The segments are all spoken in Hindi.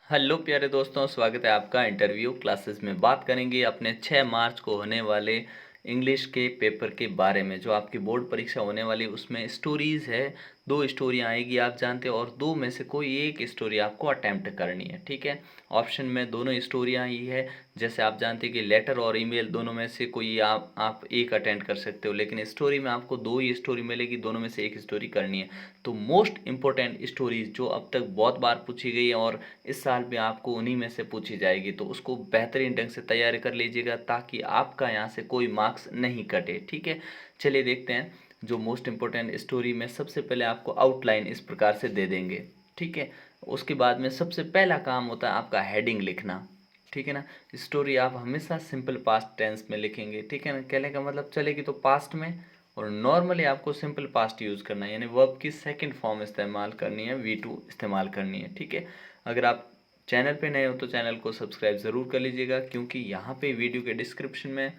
हेलो प्यारे दोस्तों, स्वागत है आपका इंटरव्यू क्लासेस में। बात करेंगे अपने 6 मार्च को होने वाले इंग्लिश के पेपर के बारे में। जो आपकी बोर्ड परीक्षा होने वाली उसमें स्टोरीज़ है, 2 स्टोरियाँ आएगी आप जानते हो, और 2 में से कोई एक स्टोरी आपको अटैम्प्ट करनी है। ठीक है, ऑप्शन में दोनों स्टोरियाँ ही है। जैसे आप जानते हैं कि लेटर और ईमेल दोनों में से कोई आप एक अटेंड कर सकते हो, लेकिन स्टोरी में आपको 2 ही स्टोरी मिलेगी, दोनों में से एक स्टोरी करनी है। तो मोस्ट इम्पोर्टेंट स्टोरीज जो अब तक बहुत बार पूछी गई है और इस साल भी आपको उन्हीं में से पूछी जाएगी, तो उसको बेहतरीन ढंग से तैयारी कर लीजिएगा ताकि आपका यहाँ से कोई मार्क्स नहीं कटे। ठीक है, चलिए देखते हैं। जो मोस्ट इम्पोर्टेंट स्टोरी में सबसे पहले आपको आउटलाइन इस प्रकार से दे देंगे। ठीक है, उसके बाद में सबसे पहला काम होता है आपका हेडिंग लिखना। ठीक है ना, स्टोरी आप हमेशा सिंपल पास्ट टेंस में लिखेंगे। ठीक है ना, कहने का मतलब चलेगी तो पास्ट में, और नॉर्मली आपको सिंपल पास्ट यूज़ करना है, यानी वर्ब की सेकंड फॉर्म इस्तेमाल करनी है, V2 इस्तेमाल करनी है। ठीक है, अगर आप चैनल पे नए हो तो चैनल को सब्सक्राइब ज़रूर कर लीजिएगा, क्योंकि यहाँ पे वीडियो के डिस्क्रिप्शन में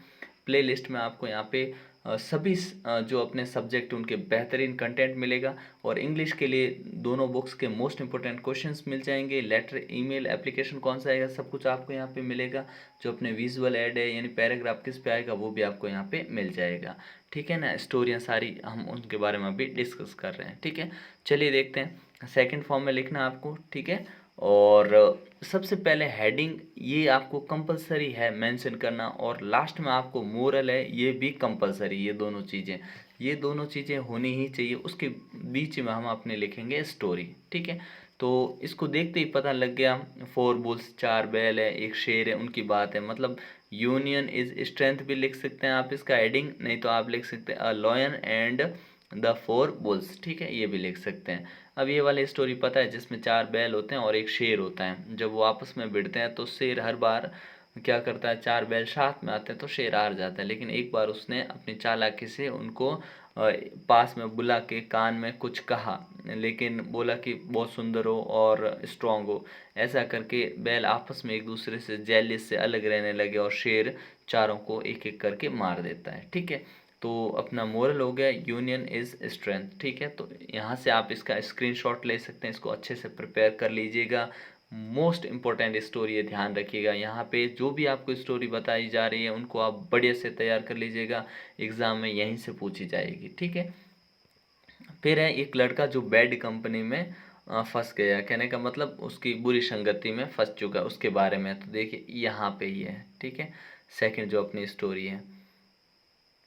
प्लेलिस्ट में आपको यहाँ पे सभी जो अपने सब्जेक्ट उनके बेहतरीन कंटेंट मिलेगा, और इंग्लिश के लिए दोनों बुक्स के मोस्ट इंपॉर्टेंट क्वेश्चंस मिल जाएंगे। लेटर, ईमेल, एप्लीकेशन कौन सा आएगा, सब कुछ आपको यहाँ पे मिलेगा। जो अपने विजुअल ऐड है यानी पैराग्राफ किस पे आएगा वो भी आपको यहाँ पे मिल जाएगा। ठीक है ना, स्टोरियाँ सारी हम उनके बारे में भी डिस्कस कर रहे हैं। ठीक है, चलिए देखते हैं। सेकंड फॉर्म में लिखना आपको। ठीक है, और सबसे पहले हेडिंग ये आपको कंपलसरी है मेंशन करना, और लास्ट में आपको मोरल है ये भी कंपलसरी। ये दोनों चीज़ें होनी ही चाहिए। उसके बीच में हम अपने लिखेंगे स्टोरी। ठीक है, तो इसको देखते ही पता लग गया, 4 बुल्स 4 बैल है, एक शेर है, उनकी बात है। मतलब यूनियन इज स्ट्रेंथ भी लिख सकते हैं आप इसका हेडिंग, नहीं तो आप लिख सकते हैं a lion and the 4 bulls. ठीक है, ये भी लिख सकते हैं। अब ये वाली स्टोरी पता है, जिसमें 4 बैल होते हैं और एक शेर होता है। जब वो आपस में भिड़ते हैं तो शेर हर बार क्या करता है, 4 बैल साथ में आते हैं तो शेर हार जाता है, लेकिन एक बार उसने अपनी चालाकी से उनको पास में बुला के कान में कुछ कहा, लेकिन बोला कि बहुत सुंदर हो और स्ट्रांग हो। ऐसा करके बैल आपस में एक दूसरे से जेलिस से अलग रहने लगे, और शेर चारों को एक एक करके मार देता है। ठीक है, तो अपना मोरल हो गया यूनियन इज स्ट्रेंथ। ठीक है, तो यहाँ से आप इसका स्क्रीनशॉट ले सकते हैं, इसको अच्छे से प्रिपेयर कर लीजिएगा। मोस्ट इम्पोर्टेंट स्टोरी है, ध्यान रखिएगा। यहाँ पे जो भी आपको स्टोरी बताई जा रही है उनको आप बढ़िया से तैयार कर लीजिएगा, एग्ज़ाम में यहीं से पूछी जाएगी। ठीक है, फिर है एक लड़का जो बैड कंपनी में फंस गया। कहने का मतलब उसकी बुरी संगति में फंस चुका, उसके बारे में। तो देखिए यहाँ पे ही है। ठीक है, सेकंड जो अपनी स्टोरी है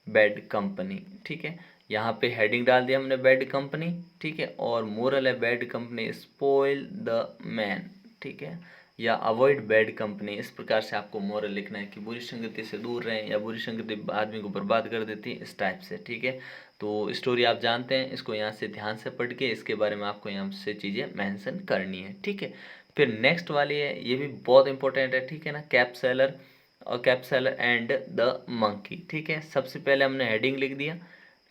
बैड कंपनी। ठीक है, यहाँ पे हेडिंग डाल दिया हमने बैड कंपनी। ठीक है, और मोरल है bad company spoil the man. ठीक है, या अवॉइड बैड कंपनी, इस प्रकार से आपको मोरल लिखना है कि बुरी संगति से दूर रहें, या बुरी संगति आदमी को बर्बाद कर देती है, इस टाइप से। ठीक है, तो स्टोरी आप जानते हैं, इसको यहाँ से ध्यान से पढ़ के इसके बारे में आपको यहाँ से चीज़ें मेंशन करनी है। ठीक है, फिर नेक्स्ट वाली है, ये भी बहुत इंपॉर्टेंट है। ठीक है ना, कैप सेलर और कैप्सल एंड द मंकी। ठीक है, सबसे पहले हमने हेडिंग लिख दिया।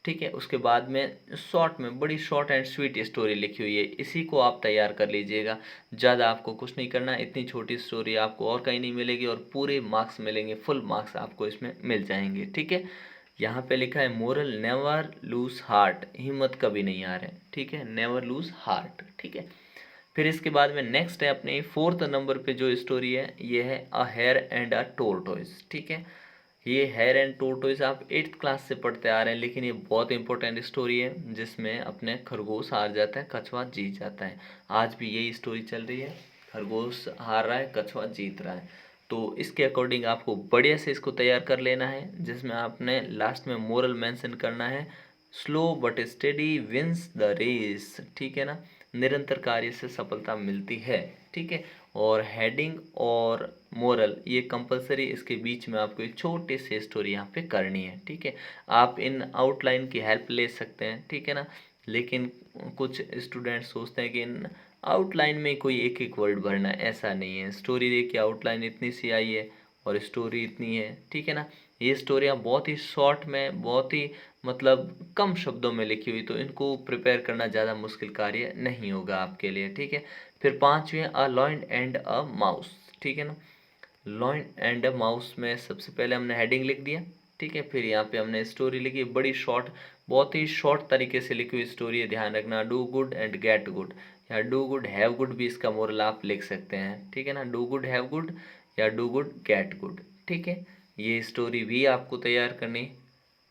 ठीक है, उसके बाद में शॉर्ट में बड़ी शॉर्ट एंड स्वीट स्टोरी लिखी हुई है, इसी को आप तैयार कर लीजिएगा। ज़्यादा आपको कुछ नहीं करना, इतनी छोटी स्टोरी आपको और कहीं नहीं मिलेगी, और पूरे मार्क्स मिलेंगे, फुल मार्क्स आपको इसमें मिल जाएंगे। ठीक है, यहाँ पे लिखा है मोरल नेवर लूज हार्ट, हिम्मत कभी नहीं हारे। ठीक है, नेवर लूज हार्ट। ठीक है, फिर इसके बाद में नेक्स्ट है अपने 4th नंबर पे जो स्टोरी है, ये है a hair and a tortoise. ठीक है, ये हेयर एंड टोरटॉइस आप 8th क्लास से पढ़ते आ रहे हैं, लेकिन ये बहुत इंपॉर्टेंट स्टोरी है, जिसमें अपने खरगोश हार जाता है, कछुआ जीत जाता है। आज भी यही स्टोरी चल रही है, खरगोश हार रहा है, कछुआ जीत रहा है। तो इसके अकॉर्डिंग आपको बढ़िया से इसको तैयार कर लेना है, जिसमें आपने लास्ट में मोरल मेंशन करना है, slow but steady wins the race. ठीक है ना, निरंतर कार्य से सफलता मिलती है। ठीक है, और हेडिंग और मोरल ये कंपलसरी, इसके बीच में आपको एक छोटी सी स्टोरी यहाँ पे करनी है। ठीक है, आप इन आउटलाइन की हेल्प ले सकते हैं। ठीक है ना, लेकिन कुछ स्टूडेंट सोचते हैं कि इन आउटलाइन में कोई एक एक वर्ड भरना है, ऐसा नहीं है। स्टोरी देखिए, आउटलाइन इतनी सी आई है और स्टोरी इतनी है। ठीक है ना, ये स्टोरियाँ बहुत ही शॉर्ट में, बहुत ही मतलब कम शब्दों में लिखी हुई, तो इनको प्रिपेयर करना ज़्यादा मुश्किल कार्य नहीं होगा आपके लिए। ठीक है, फिर 5वीं है a lion and a mouse. ठीक है ना, लॉयन एंड अ माउस में सबसे पहले हमने हेडिंग लिख दिया। ठीक है, फिर यहाँ पे हमने स्टोरी लिखी, बड़ी शॉर्ट, बहुत ही शॉर्ट तरीके से लिखी हुई स्टोरी है, ध्यान रखना। Do good and get good, या डू गुड हैव गुड भी इसका मोरल आप लिख सकते हैं, ठीक है ना। डू गुड हैव गुड या डू गुड गेट गुड, ठीक है। ये स्टोरी भी आपको तैयार करनी।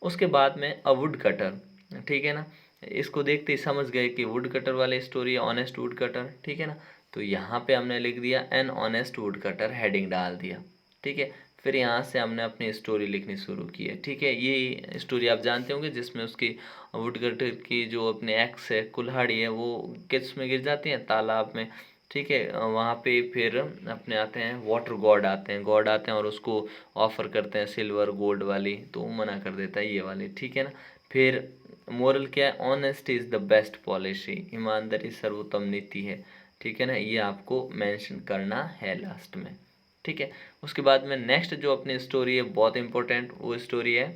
उसके बाद में अ वुड कटर, ठीक है ना। इसको देखते ही समझ गए कि वुड कटर वाली स्टोरी है, ऑनेस्ट वुड कटर, ठीक है ना। तो यहाँ पे हमने लिख दिया an honest would cutter, heading डाल दिया, ठीक है। फिर यहाँ से हमने अपनी स्टोरी लिखनी शुरू की है, ठीक है। ये स्टोरी आप जानते होंगे जिसमें उसकी वुड कटर की जो अपने एक्स है, कुल्हाड़ी है, वो किस में गिर जाती है, तालाब में, ठीक है। वहाँ पे फिर अपने आते हैं वाटर गॉड आते हैं, गॉड आते हैं और उसको ऑफर करते हैं सिल्वर गोल्ड वाली, तो वो मना कर देता है ये वाली, ठीक है ना। फिर मोरल क्या है, honesty is the best policy, ईमानदारी सर्वोत्तम नीति है, ठीक है ना। ये आपको मेंशन करना है लास्ट में, ठीक है। उसके बाद में नेक्स्ट जो अपनी स्टोरी है बहुत इंपॉर्टेंट, वो स्टोरी है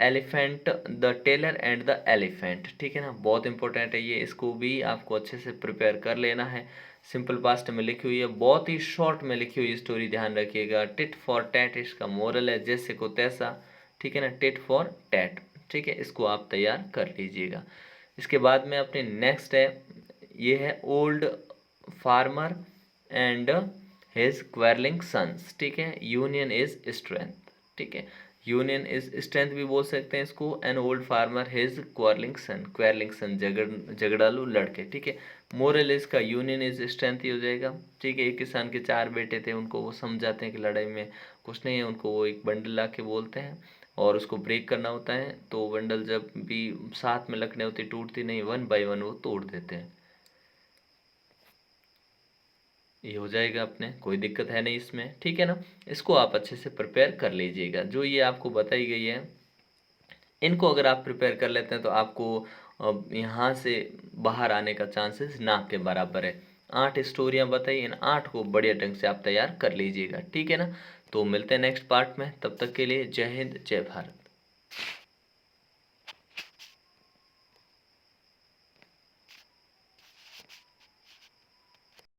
elephant the tailor and the elephant, ठीक है ना। बहुत इंपॉर्टेंट है ये, इसको भी आपको अच्छे से प्रिपेयर कर लेना है। सिंपल पास्ट में लिखी हुई है, बहुत ही शॉर्ट में लिखी हुई स्टोरी, ध्यान रखिएगा। टिट फॉर टैट इसका मोरल है, जैसे को तैसा, ठीक है ना। टिट फॉर टैट, ठीक है, इसको आप तैयार कर लीजिएगा। इसके बाद में अपने नेक्स्ट है, ये है old farmer and his quarrelling sons, ठीक है। यूनियन इज स्ट्रेंथ, ठीक है। यूनियन इज स्ट्रेंथ भी बोल सकते हैं इसको। An old farmer his quarrelling son झगड़ालू लड़के, ठीक है। मोरल इसका यूनियन इज स्ट्रेंथ ही हो जाएगा, ठीक है। एक किसान के 4 बेटे थे, उनको वो समझाते हैं कि लड़ाई में कुछ नहीं है, उनको वो एक बंडल ला के बोलते हैं और उसको ब्रेक करना होता है। तो बंडल जब भी साथ में लकड़े होती टूटती नहीं, 1 बाय 1 वो तोड़ देते हैं। ये हो जाएगा अपने, कोई दिक्कत है नहीं इसमें, ठीक है ना। इसको आप अच्छे से प्रिपेयर कर लीजिएगा। जो ये आपको बताई गई है, इनको अगर आप प्रिपेयर कर लेते हैं तो आपको यहाँ से बाहर आने का चांसेस ना के बराबर है। 8 स्टोरियाँ बताई, इन 8 को बढ़िया ढंग से आप तैयार कर लीजिएगा, ठीक है ना। तो मिलते हैं नेक्स्ट पार्ट में, तब तक के लिए जय हिंद जय भारत।